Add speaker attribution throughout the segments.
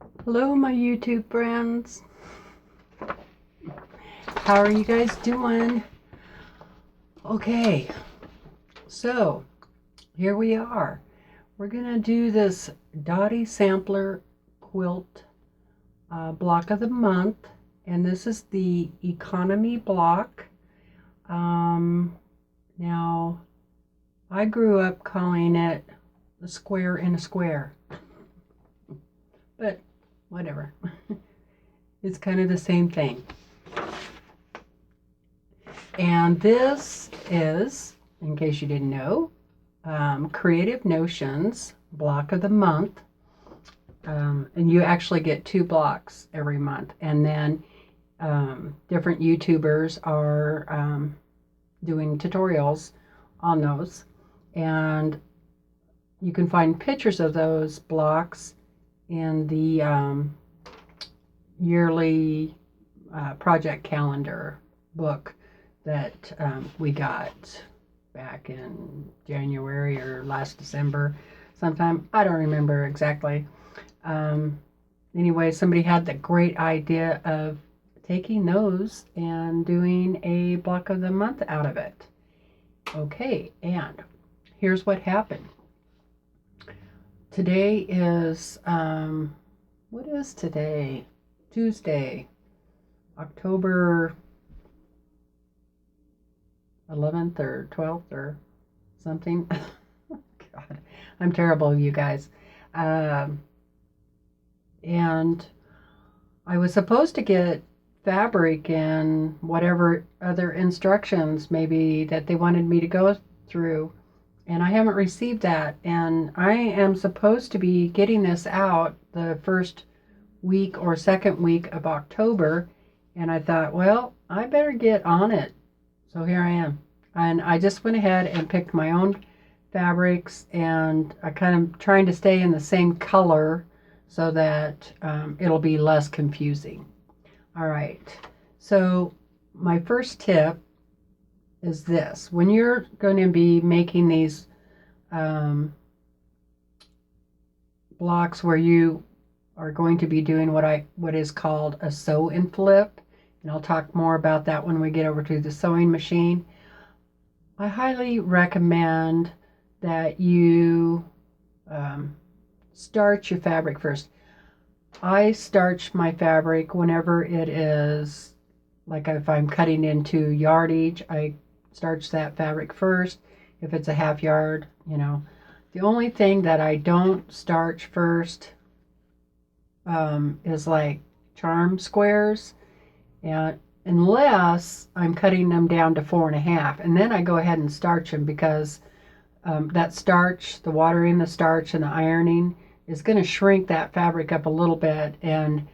Speaker 1: Hello, my YouTube friends. How are you guys doing? Okay, so here we are. We're gonna do this Dotty sampler quilt block of the month, and this is the economy block. Now, I grew up calling it a square in a square, but whatever. It's kind of the same thing. And this is, in case you didn't know, Creative Notions block of the month. And you actually get 2 blocks every month. And then different YouTubers are doing tutorials on those. And you can find pictures of those blocks in the yearly project calendar book that we got back in January or last December sometime. I don't remember exactly. Anyway, somebody had the great idea of taking those and doing a block of the month out of it. Okay, and here's what happened. Today is, what is today? Tuesday, October 11th or 12th or something. God, I'm terrible, you guys. And I was supposed to get fabric and whatever other instructions maybe that they wanted me to go through, and I haven't received that. And I am supposed to be getting this out the first week or second week of October, and I thought, well, I better get on it. So here I am. And I just went ahead and picked my own fabrics, and I kind of trying to stay in the same color so that it'll be less confusing. All right. So my first tip is this. When you're going to be making these blocks where you are going to be doing what is called a sew and flip, and I'll talk more about that when we get over to the sewing machine. I highly recommend that you starch your fabric first. I starch my fabric whenever it is, like if I'm cutting into yardage, I starch that fabric first. If it's a half yard, The only thing that I don't starch first is like charm squares, and unless I'm cutting them down to 4.5, and then I go ahead and starch them, because that starch, the water in the starch and the ironing is going to shrink that fabric up a little bit. And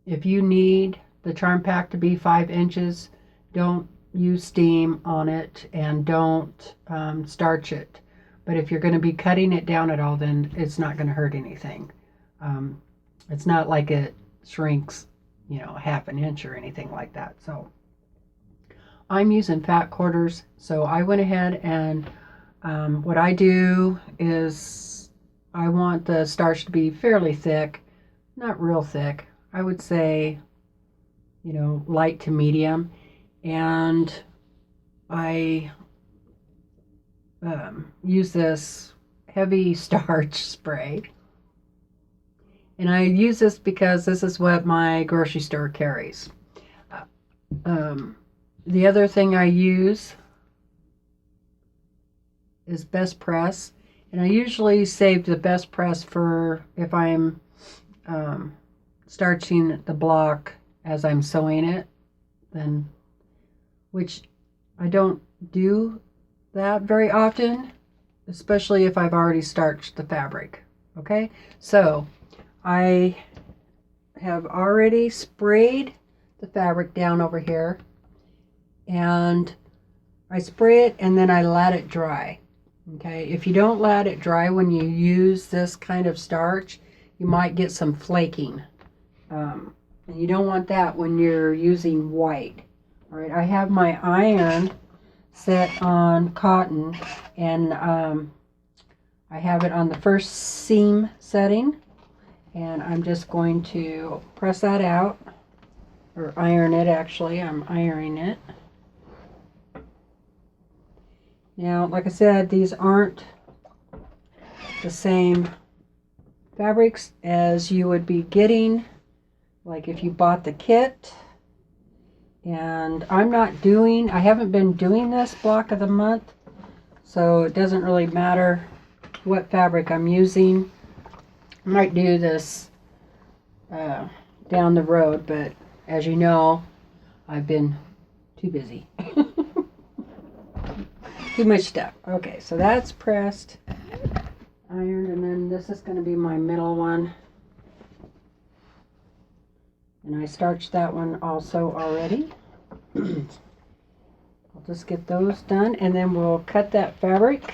Speaker 1: if you need the charm pack to be 5 inches, don't use steam on it and don't starch it. But if you're going to be cutting it down at all, then it's not going to hurt anything. It's not like it shrinks, 1/2 inch or anything like that. So I'm using fat quarters. So I went ahead and what I do is I want the starch to be fairly thick, not real thick. I would say, light to medium. And I use this heavy starch spray. And I use this because this is what my grocery store carries. The other thing I use is Best Press. And I usually save the Best Press for if I'm starching the block as I'm sewing it, then, which I don't do that very often, especially if I've already starched the fabric. Okay, so I have already sprayed the fabric down over here, and I spray it and then I let it dry. Okay, if you don't let it dry when you use this kind of starch, you might get some flaking. And you don't want that when you're using white. All right, I have my iron set on cotton, and I have it on the first seam setting, And I'm just going to press that out, or iron it actually. I'm ironing it. Now, like I said, these aren't the same fabrics as you would be getting, like if you bought the kit. And I haven't been doing this block of the month, so it doesn't really matter what fabric I'm using. I might do this down the road, but as you know, I've been too busy. Too much stuff. Okay, so that's pressed, ironed, and then this is going to be my middle one. And I starched that one also already. I'll just get those done, and then we'll cut that fabric.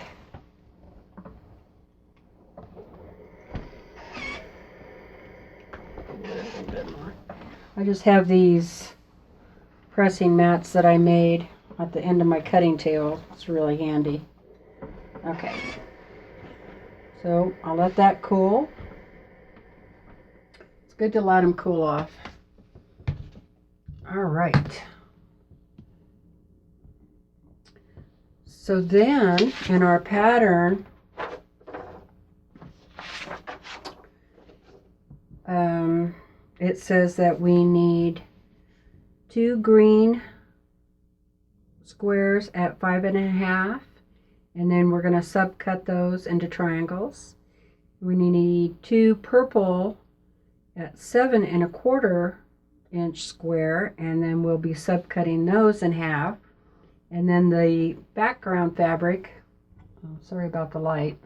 Speaker 1: I just have these pressing mats that I made at the end of my cutting table. It's really handy. Okay, so I'll let that cool. It's good to let them cool off. All right. So then in our pattern, it says that we need 2 green squares at 5.5, and then we're going to subcut those into triangles. We need 2 purple at 7.25 inch square, and then we'll be subcutting those in half. And then the background fabric, oh, sorry about the light.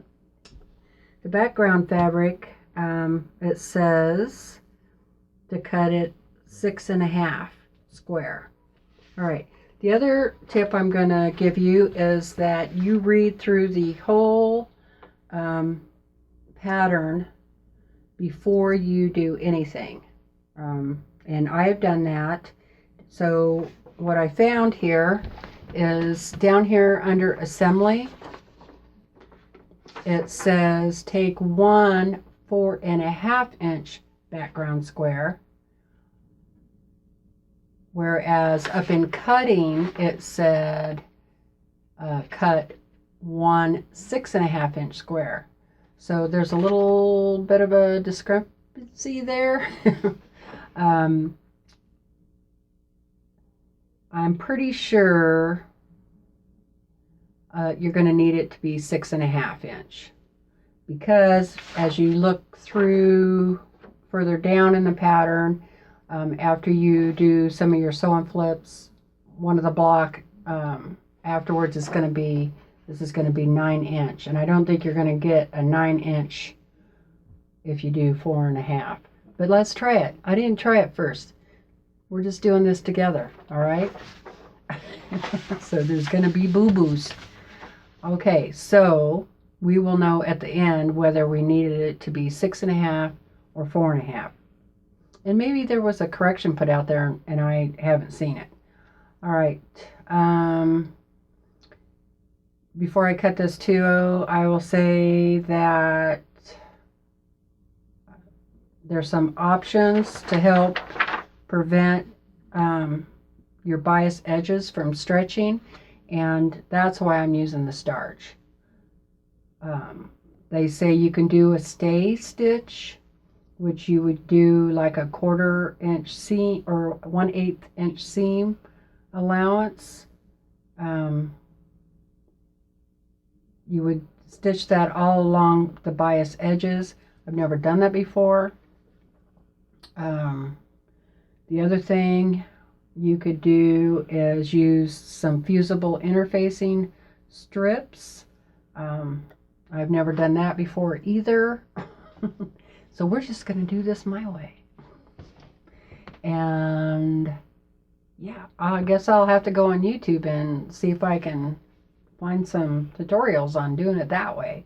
Speaker 1: The background fabric, it says to cut it 6.5 square. All right. The other tip I'm going to give you is that you read through the whole pattern before you do anything. And I have done that. So what I found here is down here under assembly, it says take 1 4.5 inch background square, whereas up in cutting it said cut 1 6.5 inch square. So there's a little bit of a discrepancy there. I'm pretty sure you're going to need it to be 6.5 inch, because as you look through further down in the pattern, after you do some of your sew and flips, one of the block afterwards is going to be, this is going to be 9 inch, and I don't think you're going to get a 9 inch if you do 4.5. But let's try it. I didn't try it first. We're just doing this together, all right? So there's going to be boo-boos. Okay, so we will know at the end whether we needed it to be 6.5 or 4.5. And maybe there was a correction put out there and I haven't seen it. All right. Before I cut this too, I will say that there's some options to help prevent your bias edges from stretching, and that's why I'm using the starch. They say you can do a stay stitch, which you would do like a 1/4 inch seam or 1/8 inch seam allowance. You would stitch that all along the bias edges. I've never done that before. The other thing you could do is use some fusible interfacing strips. I've never done that before either. So we're just going to do this my way. And yeah, I guess I'll have to go on YouTube and see if I can find some tutorials on doing it that way.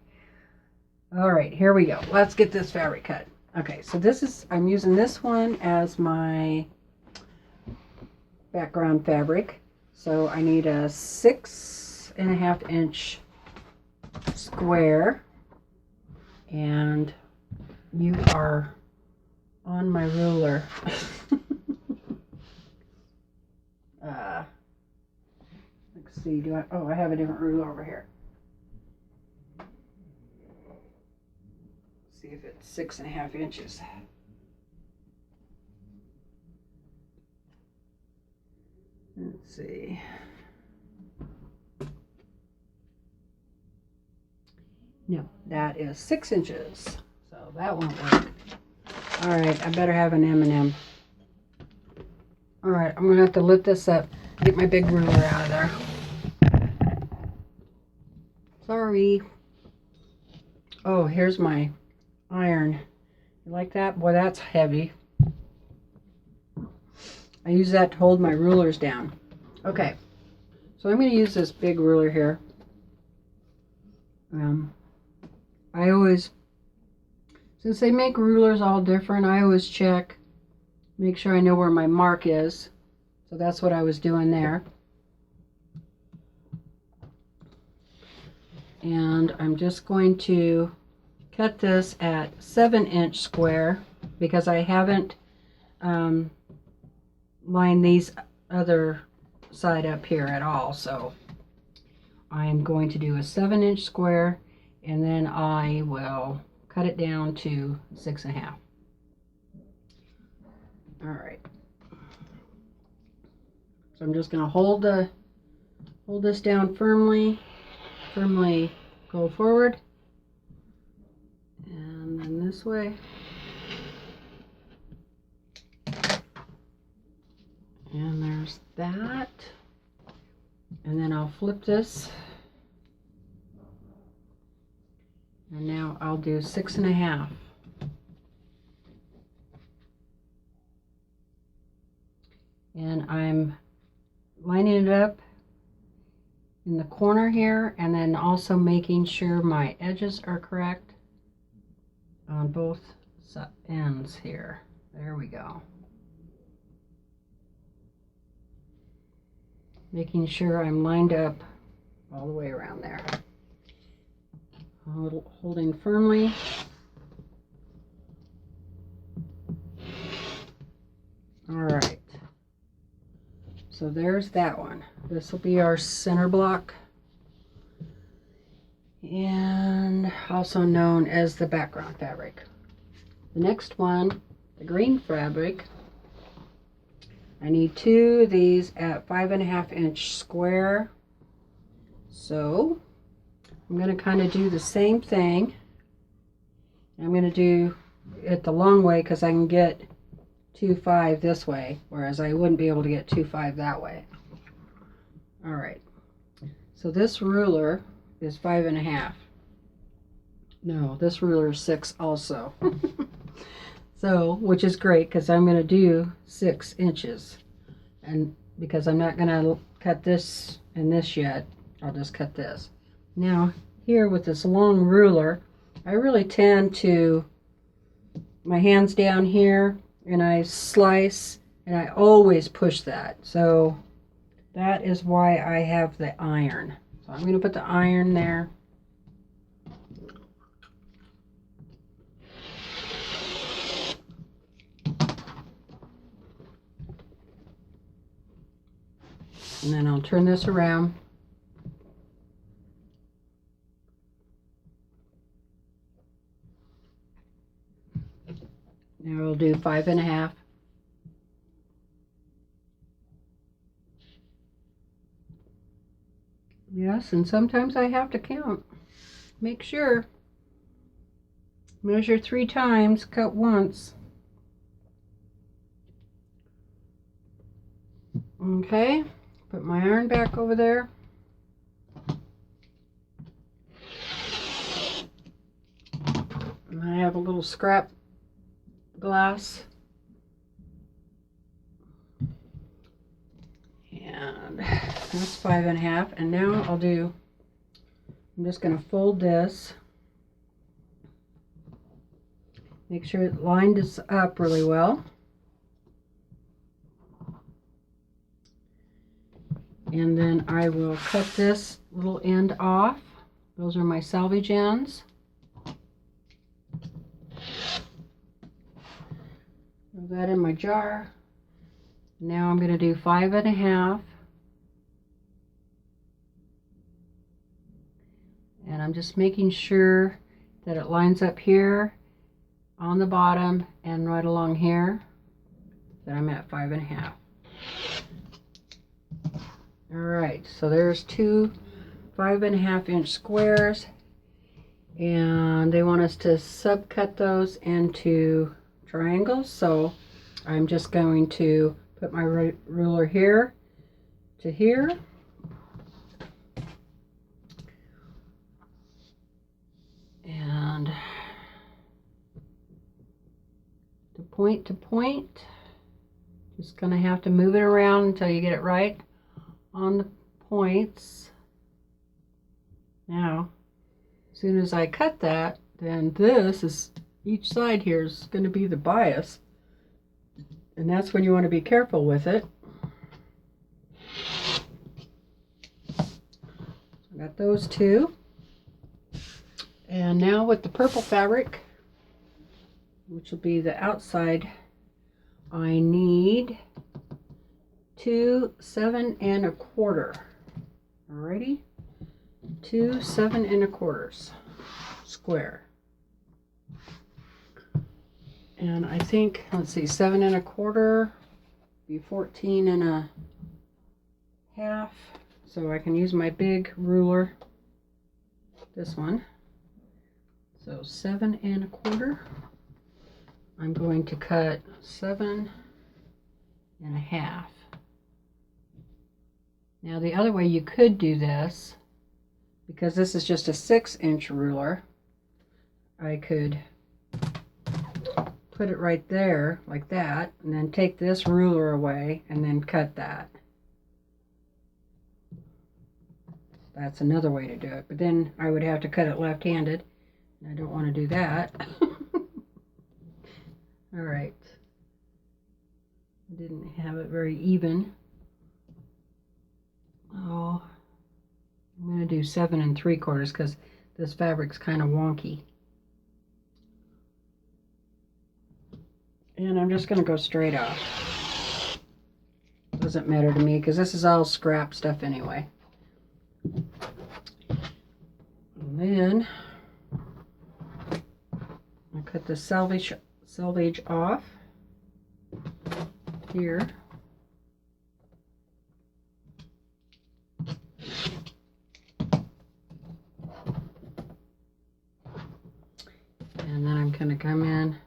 Speaker 1: All right, here we go. Let's get this fabric cut. Okay, so this is, I'm using this one as my background fabric. So I need a 6.5 inch square, and you are on my ruler. Let's see, I have a different ruler over here. Let's see if it's 6.5 inches. Let's see. No, that is 6 inches. So that won't work. All right, I better have an M&M. All right, I'm gonna have to lift this up, get my big ruler out of there. Sorry. Oh, here's my iron. You like that? Boy, that's heavy. I use that to hold my rulers down. Okay, so I'm going to use this big ruler here. I always, since they make rulers all different, I always check, make sure I know where my mark is. So that's what I was doing there. And I'm just going to cut this at 7-inch square because I haven't lined these other side up here at all. So I'm going to do a 7-inch square, and then I will cut it down to 6.5. All right. So I'm just going to hold this down firmly go forward, and then this way. And there's that. And then I'll flip this. And now I'll do 6.5. And I'm lining it up in the corner here, and then also making sure my edges are correct on both ends here. There we go. Making sure I'm lined up all the way around there. Holding firmly. All right. So there's that one. This will be our center block, and also known as the background fabric. The next one, the green fabric, I need 2 of these at 5.5-inch square. So I'm going to kind of do the same thing. I'm going to do it the long way because I can get 2.5 this way, whereas I wouldn't be able to get 2.5 that way. All right. So this ruler is 5.5. No, this ruler is 6 also. So, which is great because I'm going to do 6 inches. And because I'm not going to cut this and this yet, I'll just cut this. Now, here with this long ruler, I really tend to, my hand's down here, and I slice, and I always push that. So that is why I have the iron. So I'm going to put the iron there. And then I'll turn this around. Now we'll do 5.5. Yes, and sometimes I have to count. Make sure. Measure 3 times, cut once. Okay, put my iron back over there. And I have a little scrap glass. And that's 5.5. And now I'm just going to fold this. Make sure it lined us up really well. And then I will cut this little end off. Those are my salvage ends. Throw that in my jar. Now I'm going to do 5.5. And I'm just making sure that it lines up here on the bottom and right along here, that I'm at 5.5. All right, so there's two 5.5-inch squares, and they want us to subcut those into triangles. So I'm just going to put my ruler here to here. And to point, just gonna have to move it around until you get it right on the points. Now, as soon as I cut that, then this is, each side here is going to be the bias, and that's when you want to be careful with it. So I got those two. And now with the purple fabric, which will be the outside, I need 2 7.25. Alrighty, 2 7.25 square. And I think, let's see, 7.25 be 14.5. So I can use my big ruler, this one. So 7.25. I'm going to cut 7.5. Now the other way you could do this, because this is just a 6-inch ruler, I could put it right there like that, and then take this ruler away and then cut that. That's another way to do it, but then I would have to cut it left-handed, and I don't want to do that. All right. I didn't have it very even. Oh, I'm going to do 7.75 because this fabric's kind of wonky. And I'm just going to go straight off. Doesn't matter to me because this is all scrap stuff anyway. And then I cut the selvage off here. And then I'm going to come in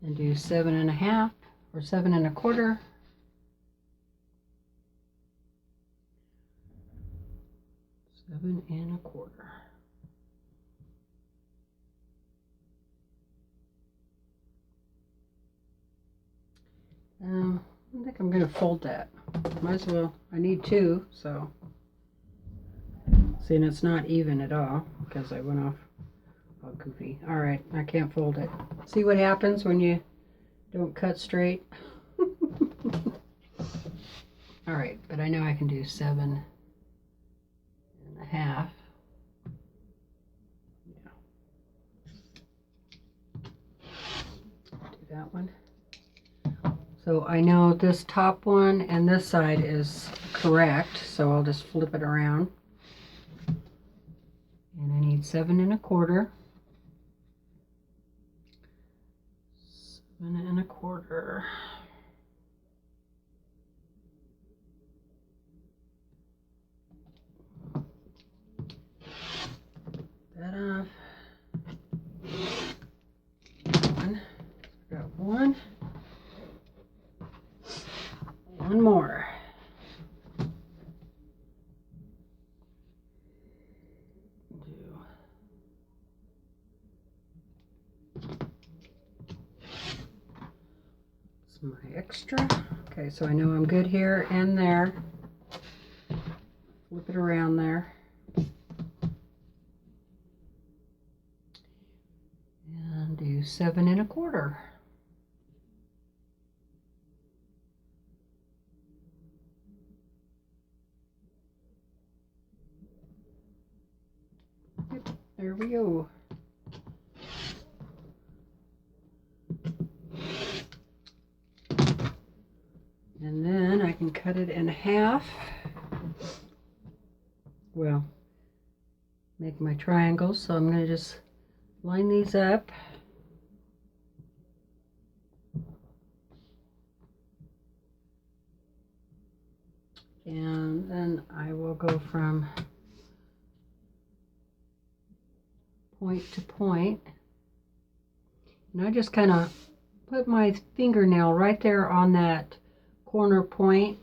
Speaker 1: and do 7.5 or 7.25. I think I'm going to fold that. Might as well. I need two, so. See, and it's not even at all because I went off all goofy. All right, I can't fold it. See what happens when you don't cut straight? All right, but I know I can do 7.5. Yeah. Do that one. So I know this top one and this side is correct, so I'll just flip it around. And I need 7.25. 7.25. That off. One. I got one. One more. It's my extra. Okay, so I know I'm good here and there. Flip it around there. And do 7.25. There we go. and cut it in half. Well, make my triangles, so I'm going to just line these up. And then I will go from point to point. And I just kind of put my fingernail right there on that corner point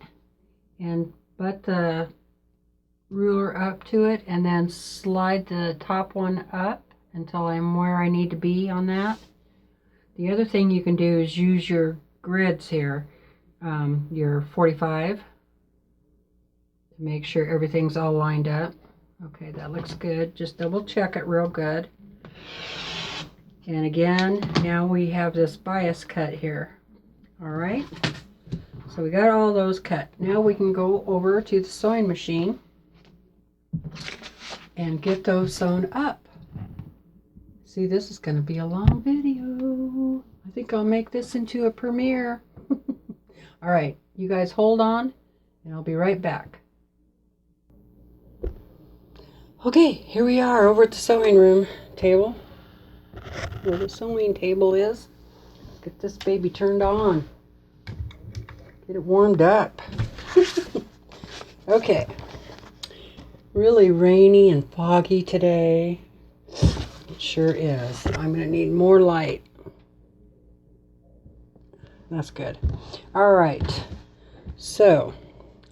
Speaker 1: and butt the ruler up to it and then slide the top one up until I'm where I need to be on that. The other thing you can do is use your grids here, your 45, to make sure everything's all lined up. Okay, that looks good. Just double check it real good. And again, now we have this bias cut here. All right, so we got all those cut. Now we can go over to the sewing machine and get those sewn up. See, this is going to be a long video. I think I'll make this into a premiere. All right, you guys hold on and I'll be right back. Okay, here we are over at the sewing room table, where the sewing table is. Get this baby turned on. Get it warmed up. Okay. Really rainy and foggy today. It sure is. I'm going to need more light. That's good. All right. So,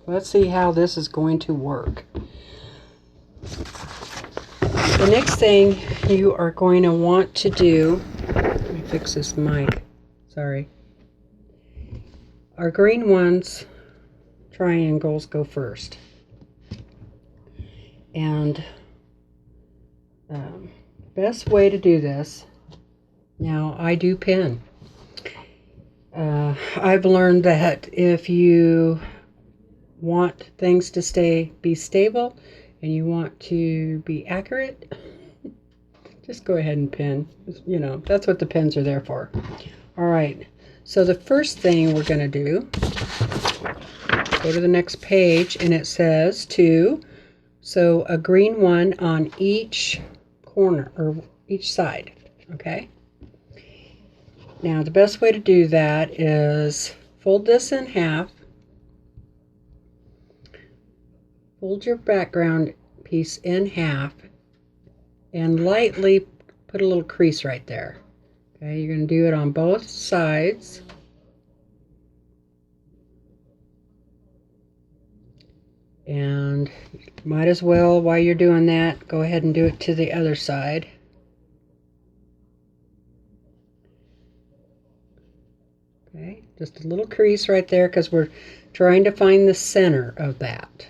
Speaker 1: let's see how this is going to work. The next thing you are going to want to do, let me fix this mic, sorry. Our green ones, triangles, go first. And best way to do this, now I do pin. I've learned that if you want things to be stable and you want to be accurate, just go ahead and pin. You know, that's what the pins are there for. All right, so the first thing we're going to do, go to the next page, and it says to sew a green one on each corner or each side. Okay, now the best way to do that is fold this in half, fold your background piece in half, and lightly put a little crease right there. Okay, you're going to do it on both sides. And might as well, while you're doing that, go ahead and do it to the other side. Okay, just a little crease right there because we're trying to find the center of that.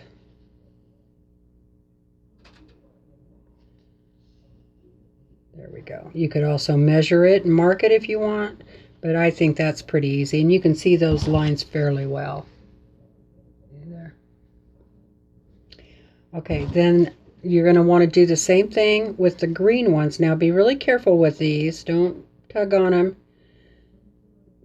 Speaker 1: There we go. You could also measure it and mark it if you want, but I think that's pretty easy, and you can see those lines fairly well. There. Okay, then you're going to want to do the same thing with the green ones. Now be really careful with these. Don't tug on them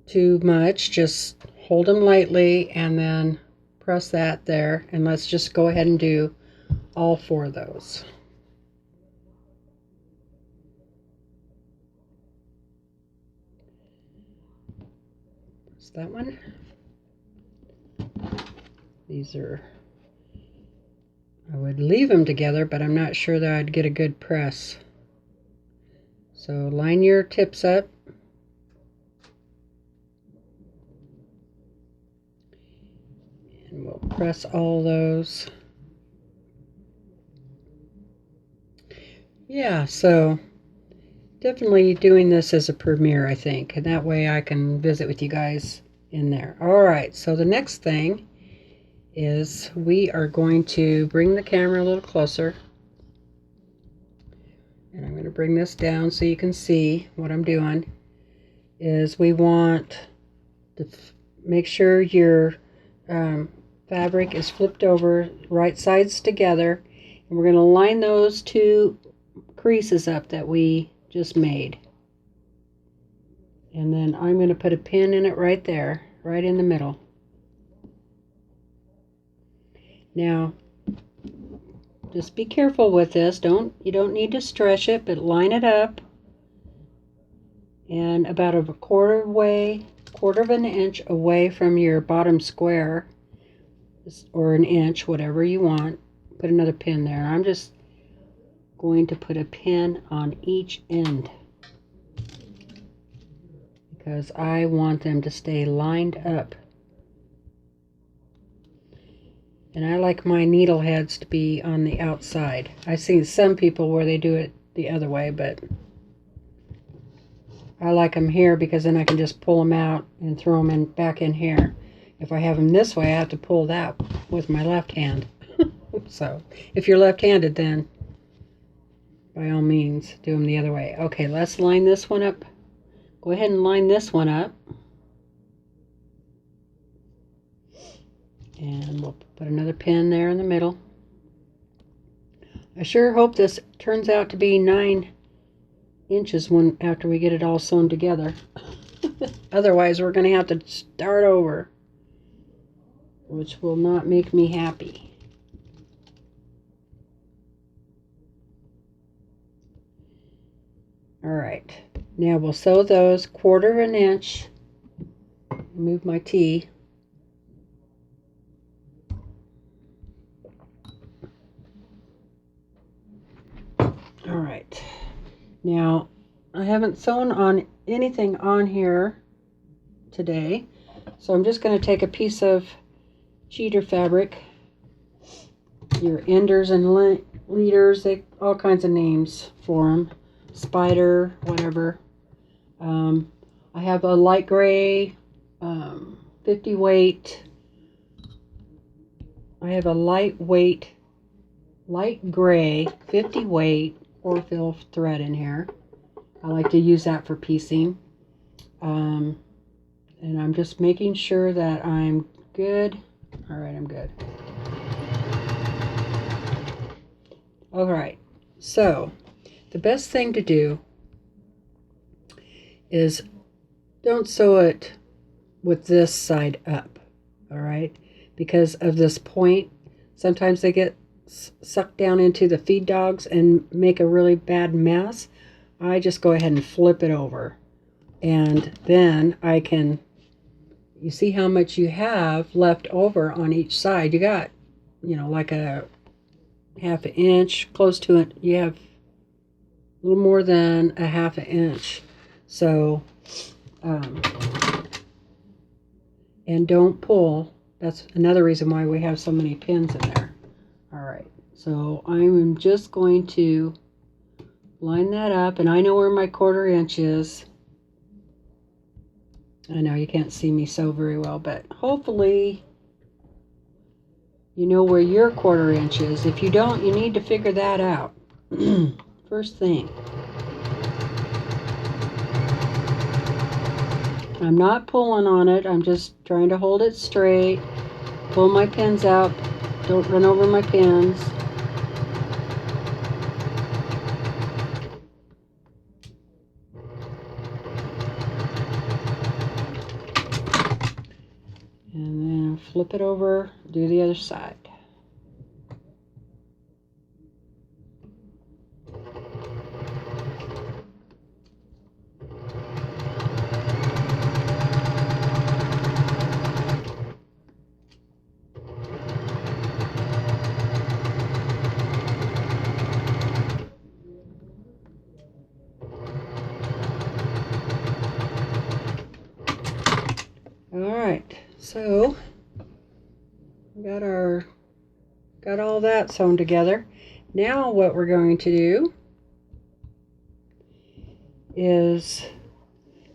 Speaker 1: too much. Just hold them lightly and then press that there, and let's just go ahead and do all 4 of those. That one. These are, I would leave them together, but I'm not sure that I'd get a good press. So line your tips up. And we'll press all those. Yeah, so definitely doing this as a premiere, I think, and that way I can visit with you guys in there. All right, so the next thing is we are going to bring the camera a little closer, and I'm going to bring this down so you can see what I'm doing. Is we want to make sure your fabric is flipped over, right sides together, and we're going to line those 2 creases up that we just made. And then I'm going to put a pin in it right there, right in the middle. Now, just be careful with this. You don't need to stretch it, but line it up. And about a quarter of an inch away from your bottom square, or an inch, whatever you want, put another pin there. I'm just going to put a pin on each end because I want them to stay lined up. And I like my needle heads to be on the outside. I've seen some people where they do it the other way, but I like them here because then I can just pull them out and throw them back in here. If I have them this way, I have to pull that with my left hand. So, if you're left-handed, then by all means, do them the other way. Okay, let's line this one up. Go ahead and line this one up. And we'll put another pin there in the middle. I sure hope this turns out to be 9 inches after we get it all sewn together. Otherwise, we're going to have to start over, which will not make me happy. All right, now we'll sew those 1/4 of an inch. Move my T. All right, now I haven't sewn on anything on here today, so I'm just going to take a piece of cheater fabric. Your enders and leaders, all kinds of names for them. Spider, whatever. I have a light gray 50 weight. I have a light gray 50 weight orfil thread in here. I like to use that for piecing. And I'm just making sure that I'm good. All right, I'm good. All right, so the best thing to do is don't sew it with this side up, all right? Because of this point, sometimes they get sucked down into the feed dogs and make a really bad mess. I just go ahead and flip it over. And then I can, you see how much you have left over on each side. You got, like a 1/2 inch, close to it. You have a little more than a 1/2 inch. So, and don't pull. That's another reason why we have so many pins in there. All right, so I'm just going to line that up, and I know where my 1/4 inch is. I know you can't see me sew very well, but hopefully you know where your 1/4 inch is. If you don't, you need to figure that out. First thing. I'm not pulling on it. I'm just trying to hold it straight. Pull my pins out. Don't run over my pins. And then flip it over, do the other side. Alright, so we got all that sewn together. Now what we're going to do is,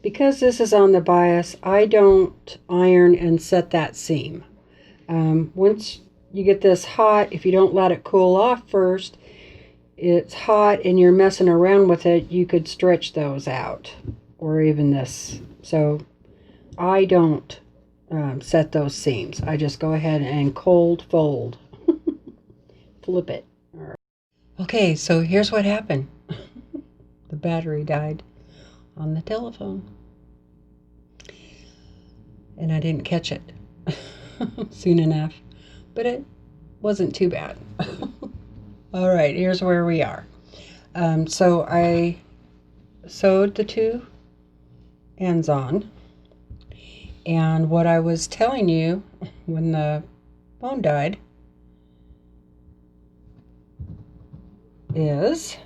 Speaker 1: because this is on the bias, I don't iron and set that seam. Once you get this hot, if you don't let it cool off first, it's hot and you're messing around with it, you could stretch those out, or even this. So I don't set those seams. I just go ahead and cold fold. Flip it. All right. Okay, so here's what happened. The battery died on the telephone. And I didn't catch it soon enough. But wasn't too bad. All right, here's where we are. So I sewed the two ends on, and what I was telling you when the phone died is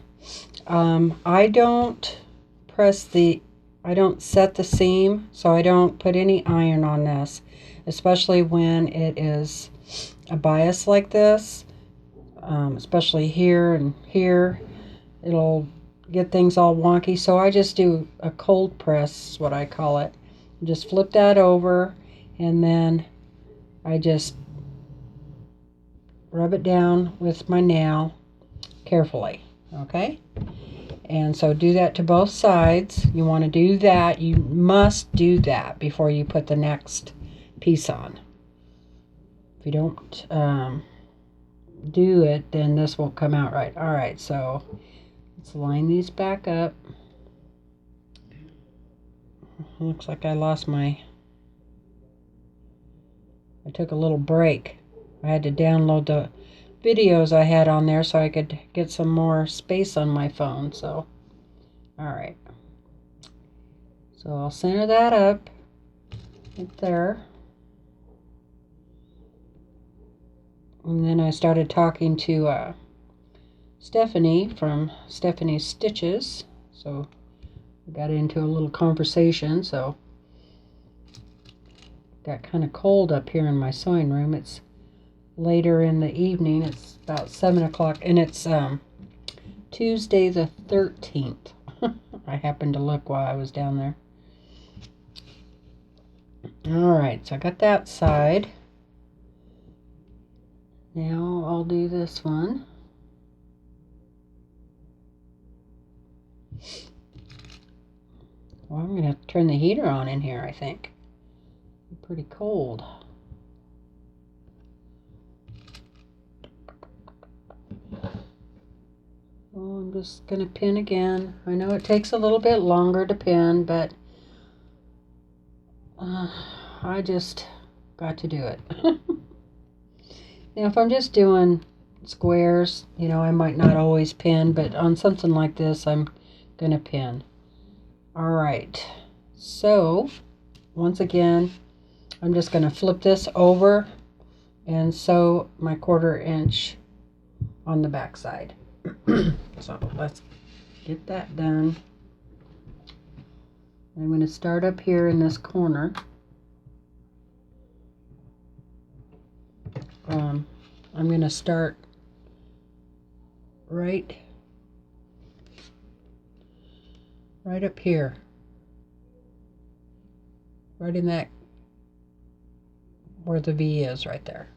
Speaker 1: I don't set the seam, so I don't put any iron on this, especially when it is a bias like this, especially here and here. It'll get things all wonky, so I just do a cold press, is what I call it. Just flip that over, and then I just rub it down with my nail carefully, okay? And so do that to both sides. You want to do that. You must do that before you put the next piece on. If you don't do it, then this won't come out right. All right, so let's line these back up. Looks like I took a little break. I had to download the videos I had on there so I could get some more space on my phone. So, all right. So I'll center that up right there. And then I started talking to Stephanie from Stephanie's Stitches. So we got into a little conversation. So got kind of cold up here in my sewing room. It's later in the evening. It's about 7 o'clock, and it's Tuesday the 13th. I happened to look while I was down there. All right, so I got that side. Now I'll do this one. Well, I'm going to have to turn the heater on in here, I think. It's pretty cold. Oh, I'm just going to pin again. I know it takes a little bit longer to pin, but I just got to do it. Now, if I'm just doing squares, you know, I might not always pin, but on something like this, I'm going to pin. All right. So, once again, I'm just going to flip this over and sew my 1/4 inch on the back side. So let's get that done. I'm going to start up here in this corner. I'm going to start right up here, right in that where the V is right there.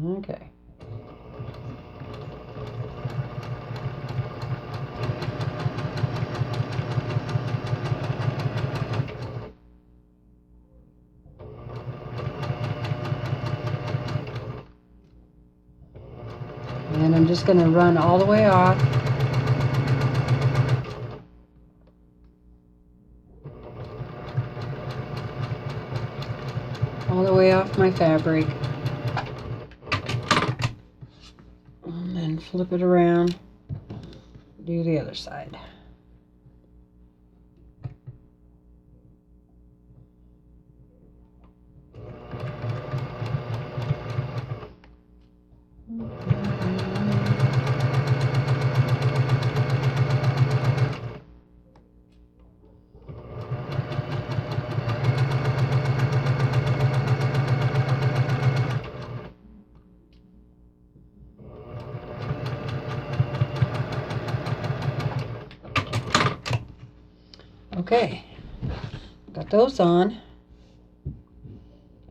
Speaker 1: Okay. And I'm just going to run all the way off. All the way off my fabric. And then flip it around. Do the other side. Okay, got those on,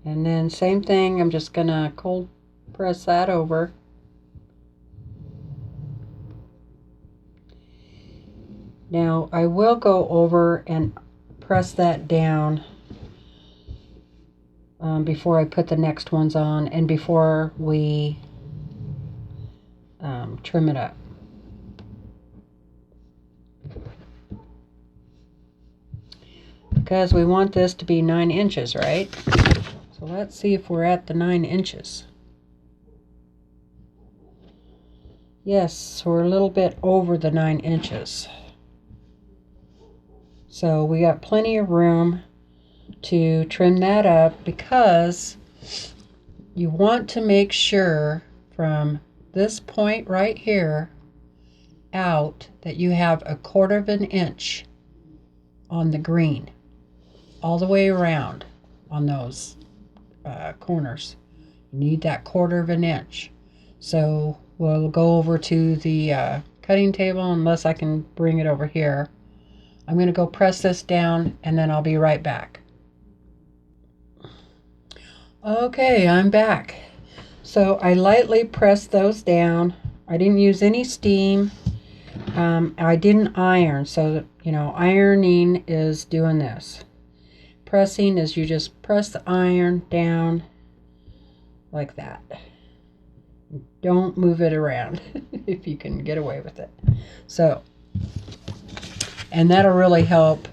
Speaker 1: and then same thing, I'm just gonna cold press that over. Now I will go over and press that down before I put the next ones on and before we trim it up. because we want this to be 9 inches, right? So let's see if we're at the 9 inches. Yes, we're a little bit over the 9 inches. So we got plenty of room to trim that up, because you want to make sure from this point right here out that you have 1/4 of an inch on the green all the way around on those corners. You need that 1/4 of an inch. So we'll go over to the cutting table, unless I can bring it over here. I'm going to go press this down, and then I'll be right back. Okay, I'm back. So I lightly pressed those down. I didn't use any steam. I didn't iron. So, you know, ironing is doing this. Pressing is you just press the iron down like that. Don't move it around if you can get away with it. So, and that'll really help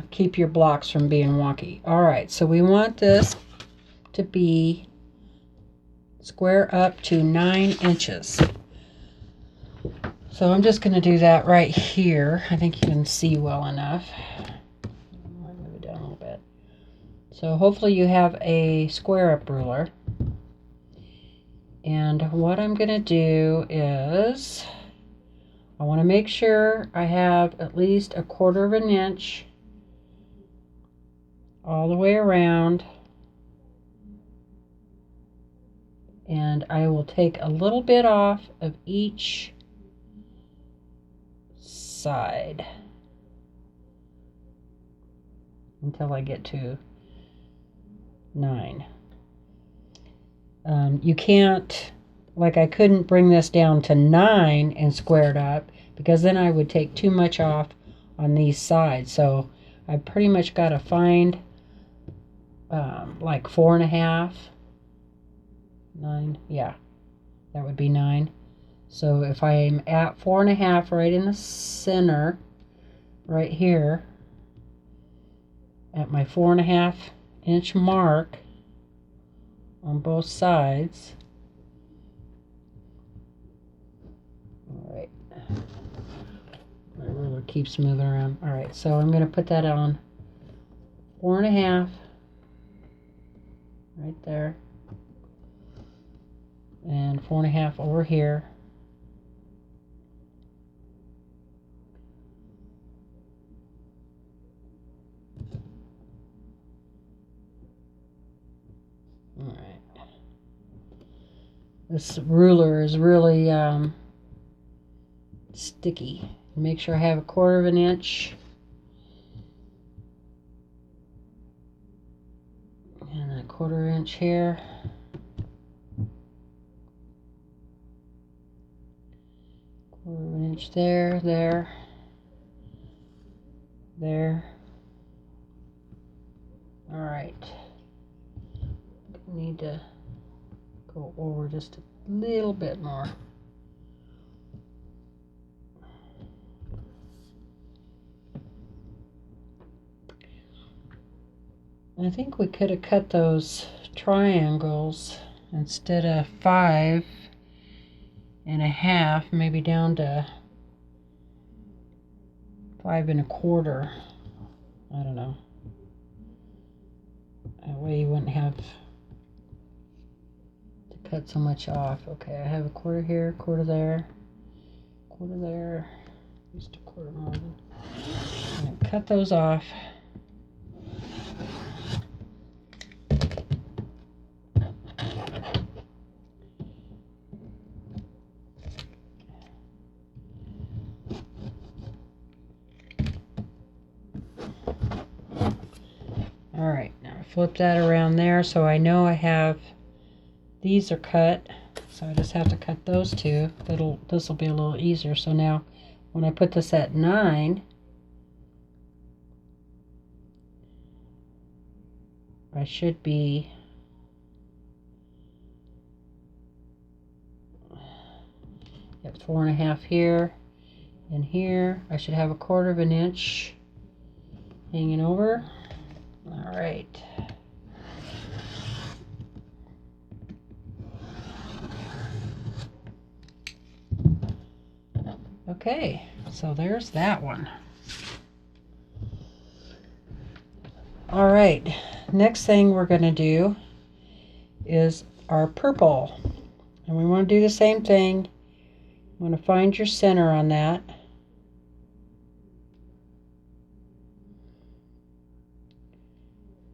Speaker 1: keep your blocks from being wonky. All right, so we want this to be square up to 9 inches. So I'm just going to do that right here. I think you can see well enough. I'll move it down a little bit. So hopefully you have a square up ruler. And what I'm going to do is, I want to make sure I have at least 1/4 of an inch all the way around. And I will take a little bit off of each side until I get to 9. You can't, like, I couldn't bring this down to 9 and square it up, because then I would take too much off on these sides. So I pretty much got to find like 4.5, 9, yeah, that would be 9. So if I'm at 4.5 right in the center, right here, at my 4.5 inch mark on both sides. All right, my ruler keeps moving around. All right, so I'm going to put that on 4.5 right there, and 4.5 over here. All right. This ruler is really sticky. Make sure I have 1/4 of an inch. And a 1/4 inch here. 1/4 of an inch there, there. All right. Need to go over just a little bit more. I think we could have cut those triangles instead of 5.5, maybe down to 5.25. I don't know. That way you wouldn't have to cut so much off. Okay, I have 1/4 here, 1/4 there, 1/4 there, just 1/4 more. I'm going to cut those off. All right, now flip that around there so I know I have, these are cut, so I just have to cut those two. This will be a little easier. So now when I put this at 9, I should be at 4.5 here and here. I should have 1/4 of an inch hanging over. All right. Okay, so there's that one. All right, next thing we're going to do is our purple. And we want to do the same thing. You want to find your center on that.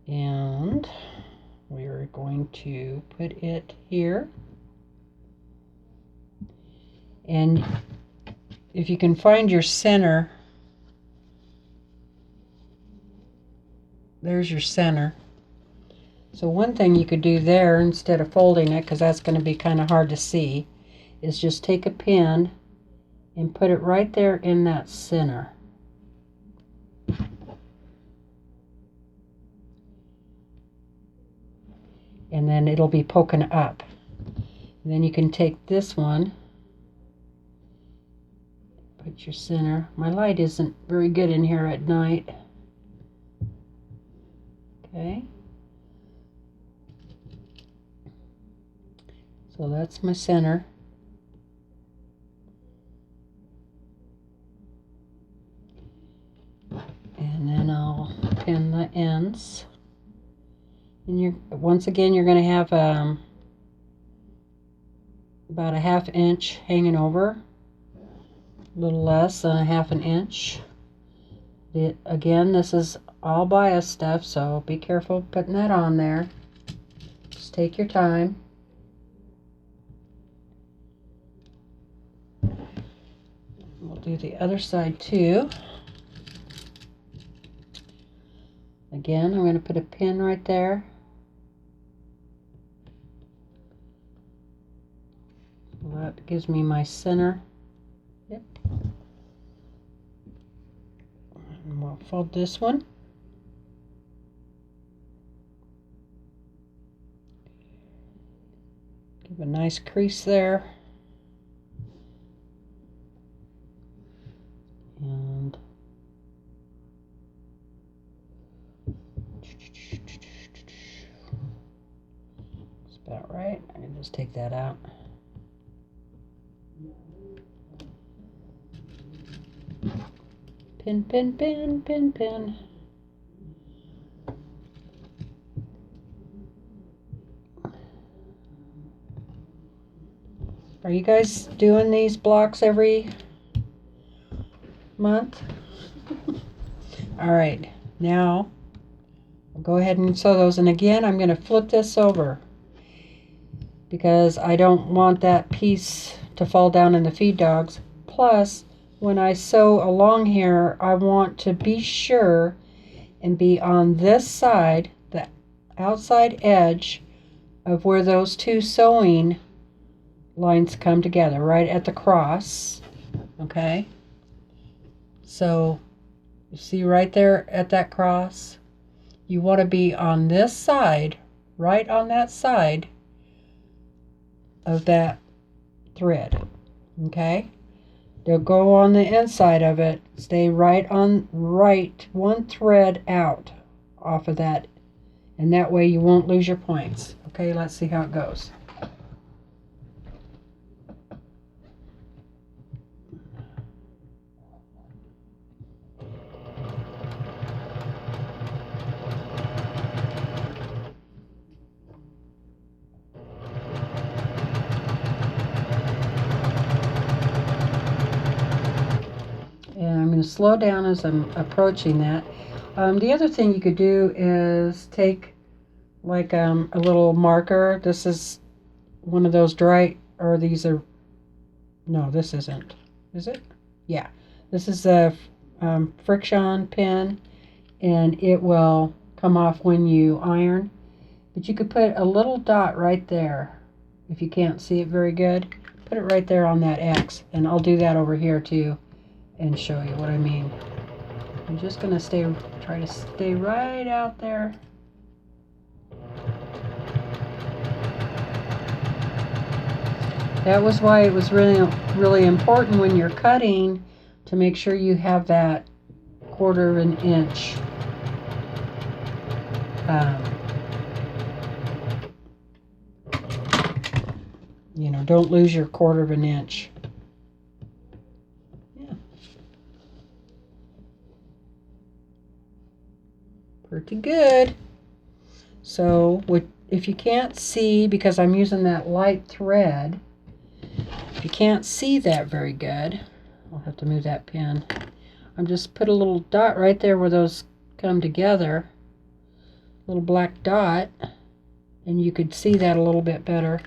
Speaker 1: And we're going to put it here. And if you can find your center, there's your center. So one thing you could do there, instead of folding it, because that's going to be kind of hard to see, is just take a pin and put it right there in that center. And then it'll be poking up. And then you can take this one, put your center. My light isn't very good in here at night. Okay. So that's my center. And then I'll pin the ends. And once again, you're going to have about a ½ inch hanging over. A little less than a ½ inch. Again, this is all bias stuff, so be careful putting that on there. Just take your time. We'll do the other side too. Again, I'm going to put a pin right there. That gives me my center. Yep. And we'll fold this one. Give a nice crease there. And it's about right. I can just take that out. Pin, pin, pin, pin, pin. Are you guys doing these blocks every month? All right, now I'll go ahead and sew those. And again, I'm going to flip this over because I don't want that piece to fall down in the feed dogs. Plus, when I sew along here, I want to be sure and be on this side, the outside edge of where those two sewing lines come together, right at the cross. Okay? So, you see right there at that cross? You want to be on this side, right on that side of that thread. Okay? They'll go on the inside of it. Stay right one thread out off of that. And that way you won't lose your points. Okay, let's see how it goes. Slow down as I'm approaching that. The other thing you could do is take like a little marker. This is one of those dry, or these are, no, this isn't. Is it? Yeah. This is a friction pin, and it will come off when you iron. But you could put a little dot right there. If you can't see it very good, put it right there on that X, and I'll do that over here too and show you what I mean. I'm just going to try to stay right out there. That was why it was really important when you're cutting to make sure you have that 1/4 inch You know, don't lose your 1/4 of an inch. Yeah. Pretty good. So if you can't see, because I'm using that light thread, if you can't see that very good, I'll have to move that pin. I'm just put a little dot right there where those come together, little black dot, and you could see that a little bit better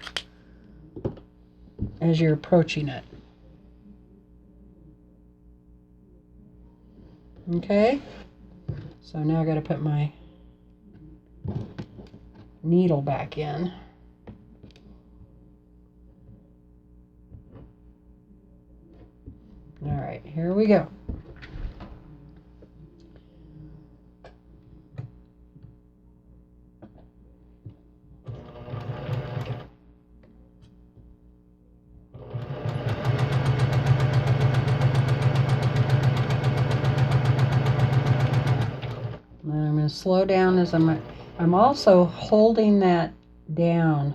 Speaker 1: as you're approaching it. Okay, so now I got to put my needle back in. All right, here we go. I'm going to slow down as I'm also holding that down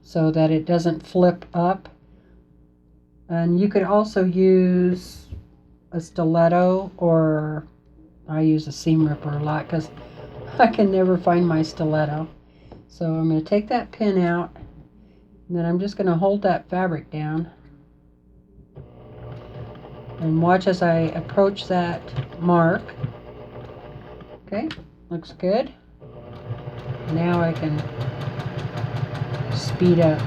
Speaker 1: so that it doesn't flip up. And you could also use a stiletto, or I use a seam ripper a lot because I can never find my stiletto. So I'm going to take that pin out, and then I'm just going to hold that fabric down. And watch as I approach that mark. Okay, looks good. Now I can speed up.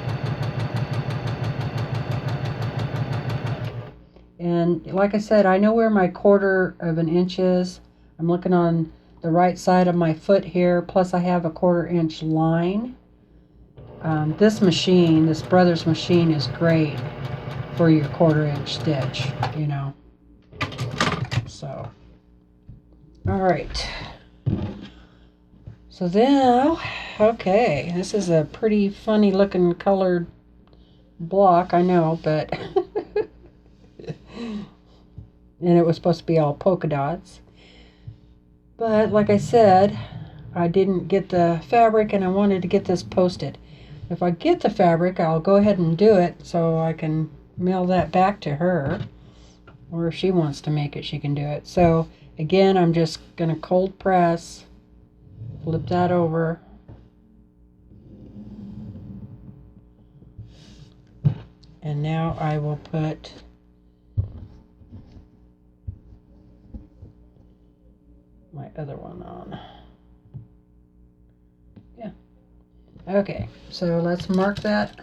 Speaker 1: And like I said, I know where my 1/4 of an inch is. I'm looking on the right side of my foot here, plus I have a 1/4 inch line. This machine, this Brothers machine, is great for your 1/4 inch stitch, you know. So, all right. So now, okay, this is a pretty funny looking colored block, I know, but and it was supposed to be all polka dots. But like I said, I didn't get the fabric and I wanted to get this posted. If I get the fabric, I'll go ahead and do it so I can mail that back to her. Or if she wants to make it, she can do it. So again, I'm just going to cold press, flip that over. And now I will put my other one on. Yeah. Okay, so let's mark that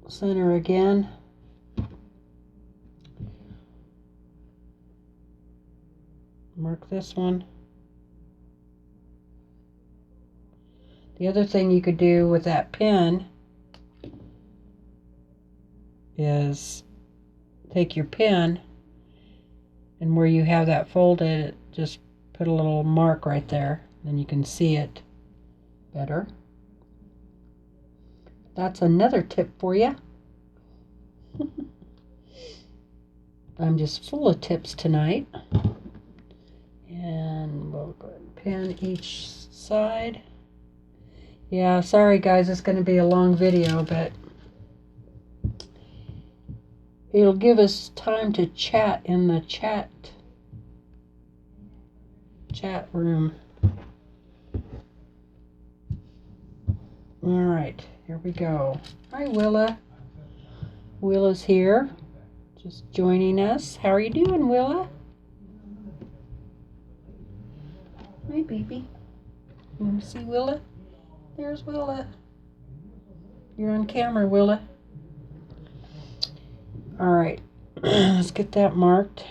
Speaker 1: center again. Mark this one. The other thing you could do with that pin is take your pin, and where you have that folded, just put a little mark right there, and you can see it better. That's another tip for you. I'm just full of tips tonight. And we'll go ahead and pin each side. Yeah, sorry guys, it's going to be a long video, but it'll give us time to chat in the chat room. All right, here we go. Hi, Willa. Willa's here, just joining us. How are you doing, Willa? Hi, baby. You want to see Willa? There's Willa. You're on camera, Willa. All right, let's get that marked.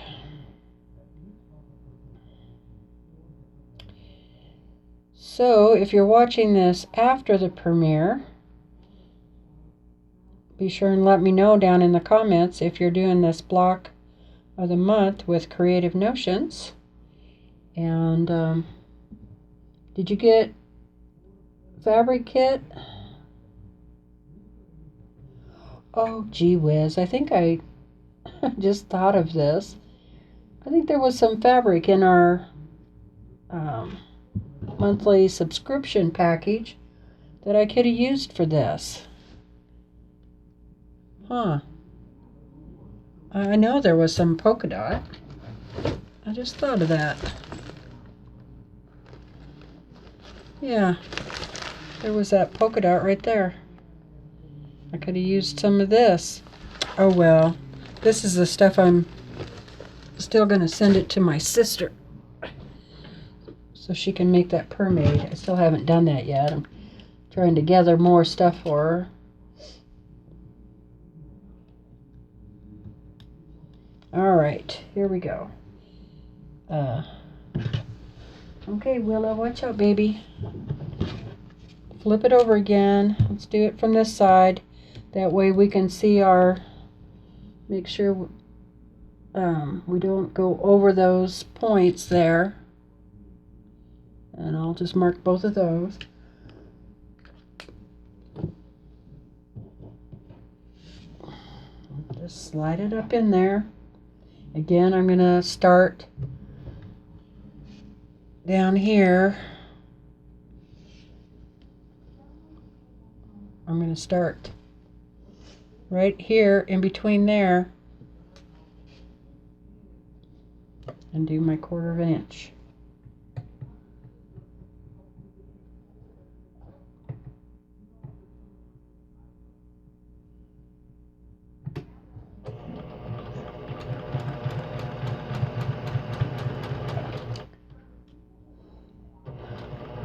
Speaker 1: So if you're watching this after the premiere, be sure and let me know down in the comments if you're doing this block of the month with Creative Notions. And did you get fabric kit? Oh, gee whiz. I think I just thought of this. I think there was some fabric in our monthly subscription package that I could have used for this. Huh. I know there was some polka dot. I just thought of that. Yeah, there was that polka dot right there. I could have used some of this. Oh well, this is the stuff I'm still going to send it to my sister so she can make that pomade. I still haven't done that yet. I'm trying to gather more stuff for her. All right, here we go. Okay, Willow, watch out, baby. Flip it over again. Let's do it from this side. That way we can see our, make sure we don't go over those points there. And I'll just mark both of those. Just slide it up in there. Again, I'm going to start down here. I'm going to start right here in between there and do my 1/4 of an inch.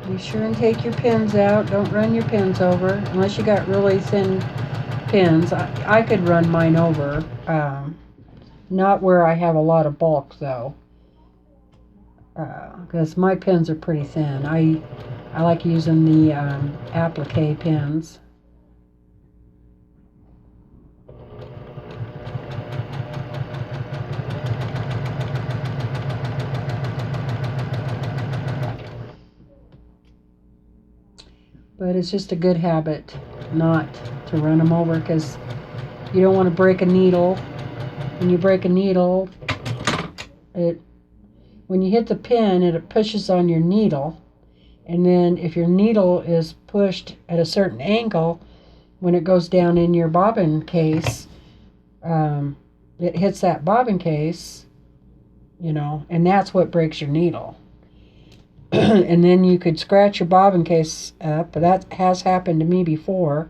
Speaker 1: Be sure and take your pins out. Don't run your pins over unless you got really thin pins. I could run mine over. Not where I have a lot of bulk though, because my pins are pretty thin. I like using the applique pins. But it's just a good habit not to run them over, because you don't want to break a needle. When you break a needle, when you hit the pin, it pushes on your needle. And then if your needle is pushed at a certain angle, when it goes down in your bobbin case, it hits that bobbin case, and that's what breaks your needle. And then you could scratch your bobbin case up. But that has happened to me before.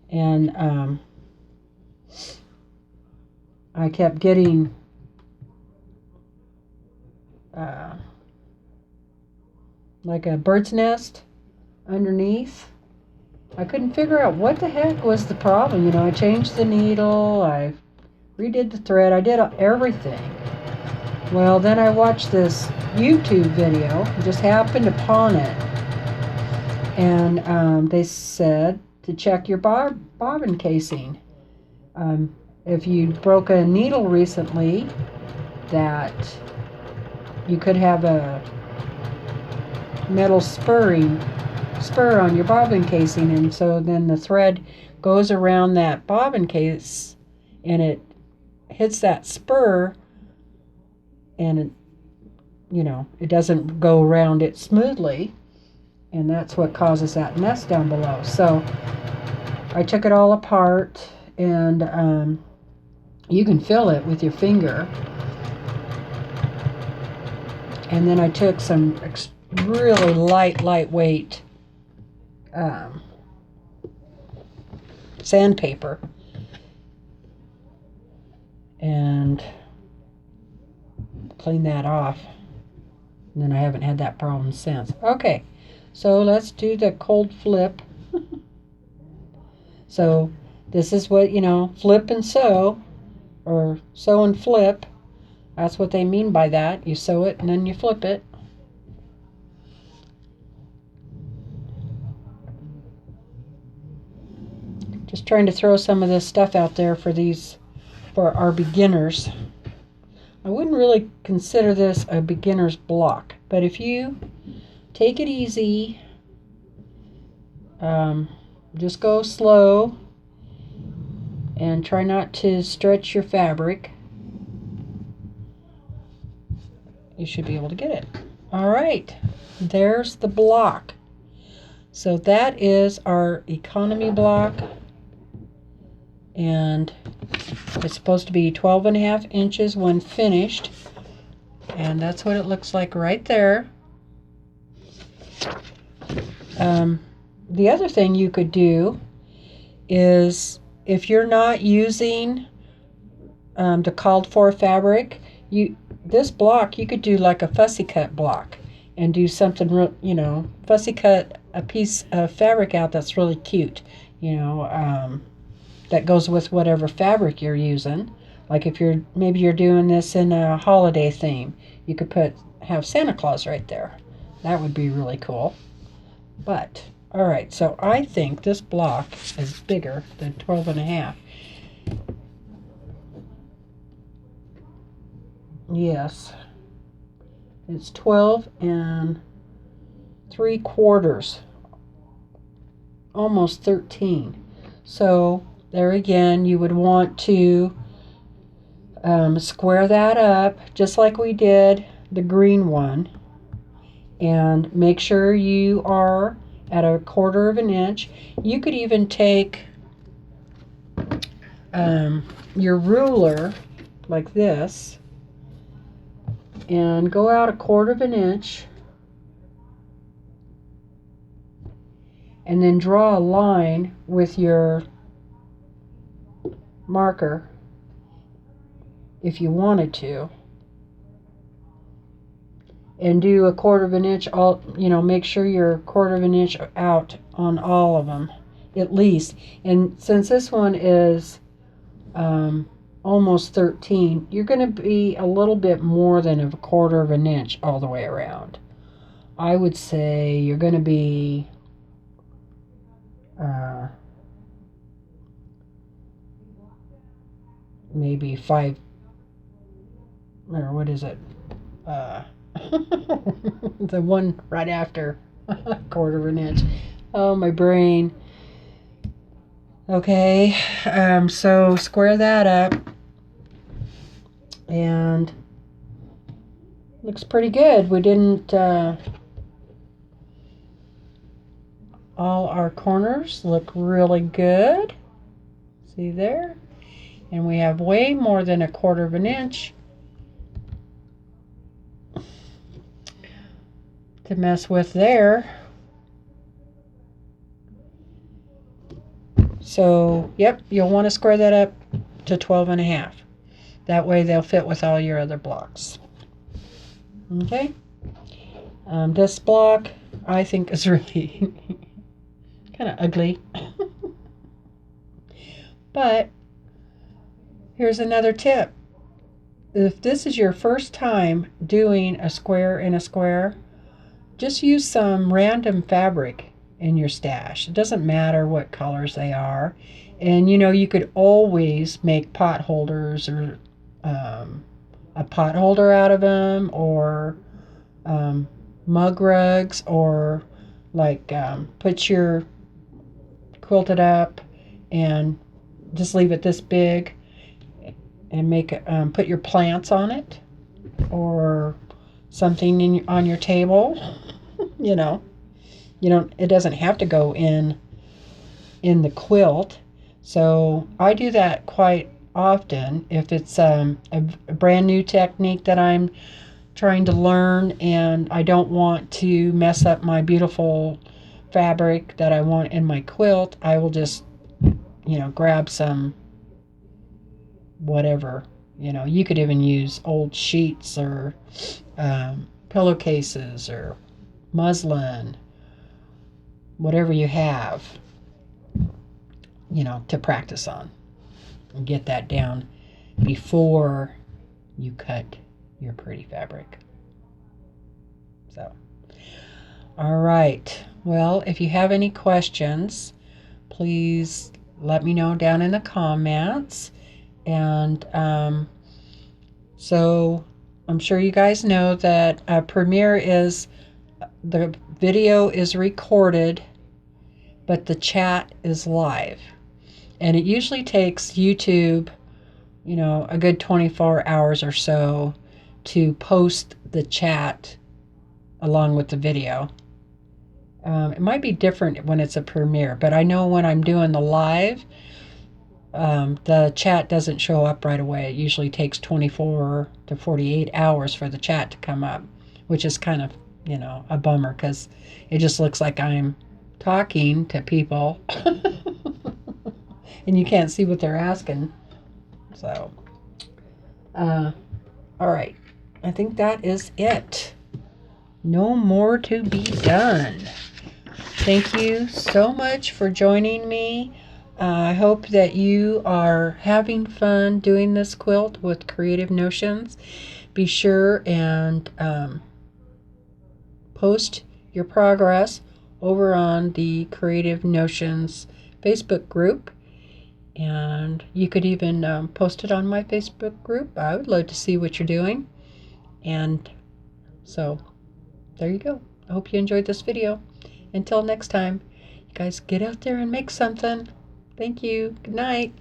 Speaker 1: And I kept getting like a bird's nest underneath. I couldn't figure out what the heck was the problem. I changed the needle, I redid the thread, I did everything. Well, then I watched this YouTube video, just happened upon it, and they said to check your bobbin casing. If you broke a needle recently, that you could have a metal spur on your bobbin casing, and so then the thread goes around that bobbin case and it hits that spur, and it doesn't go around it smoothly, and that's what causes that mess down below. So I took it all apart, and you can feel it with your finger. And then I took some really lightweight sandpaper and clean that off. And then I haven't had that problem since. Okay, so let's do the cold flip. So this is what, flip and sew, or sew and flip. That's what they mean by that. You sew it and then you flip it. Just trying to throw some of this stuff out there for our beginners. I wouldn't really consider this a beginner's block, but if you take it easy, just go slow and try not to stretch your fabric, you should be able to get it. All right, there's the block. So that is our economy block, and it's supposed to be 12.5 inches when finished, and that's what it looks like right there. The other thing you could do is, if you're not using the called for fabric, this block you could do like a fussy cut block and do something real, fussy cut a piece of fabric out that's really cute, that goes with whatever fabric you're using. Like if maybe you're doing this in a holiday theme, you could have Santa Claus right there. That would be really cool. But all right, so I think this block is bigger than 12.5. Yes, it's 12 3/4, almost 13. So there again, you would want to square that up just like we did the green one, and make sure you are at 1/4 of an inch. You could even take your ruler like this and go out 1/4 of an inch, and then draw a line with your marker if you wanted to, and do 1/4 of an inch make sure you're 1/4 of an inch out on all of them at least. And since this one is almost 13, you're going to be a little bit more than 1/4 of an inch all the way around. I would say you're going to be maybe 5, or what is it? The one right after 1/4 of an inch. Oh, my brain. Okay, so square that up, and looks pretty good. We didn't, all our corners look really good. See there? And we have way more than 1/4 of an inch to mess with there. So, yep, you'll want to square that up to 12.5. That way they'll fit with all your other blocks. Okay? This block, I think, is really kind of ugly. But here's another tip. If this is your first time doing a square in a square, just use some random fabric in your stash. It doesn't matter what colors they are. And you could always make pot holders, or a pot holder out of them, or mug rugs, or like put your quilted up and just leave it this big and make put your plants on it, or something on your table. It doesn't have to go in the quilt. So I do that quite often if it's a brand new technique that I'm trying to learn, and I don't want to mess up my beautiful fabric that I want in my quilt. I will just grab some whatever. You could even use old sheets, or pillowcases, or muslin, whatever you have, to practice on, and get that down before you cut your pretty fabric. So, all right. Well, if you have any questions, please let me know down in the comments. And so I'm sure you guys know that Premiere is, the video is recorded, but the chat is live. And it usually takes YouTube, a good 24 hours or so to post the chat along with the video. It might be different when it's a premiere, but I know when I'm doing the live, the chat doesn't show up right away. It usually takes 24 to 48 hours for the chat to come up, which is kind of, a bummer because it just looks like I'm talking to people and you can't see what they're asking. So, all right. I think that is it. No more to be done. Thank you so much for joining me. I hope that you are having fun doing this quilt with Creative Notions. Be sure and post your progress over on the Creative Notions Facebook group. And you could even post it on my Facebook group. I would love to see what you're doing. And so there you go. I hope you enjoyed this video. Until next time, you guys get out there and make something. Thank you. Good night.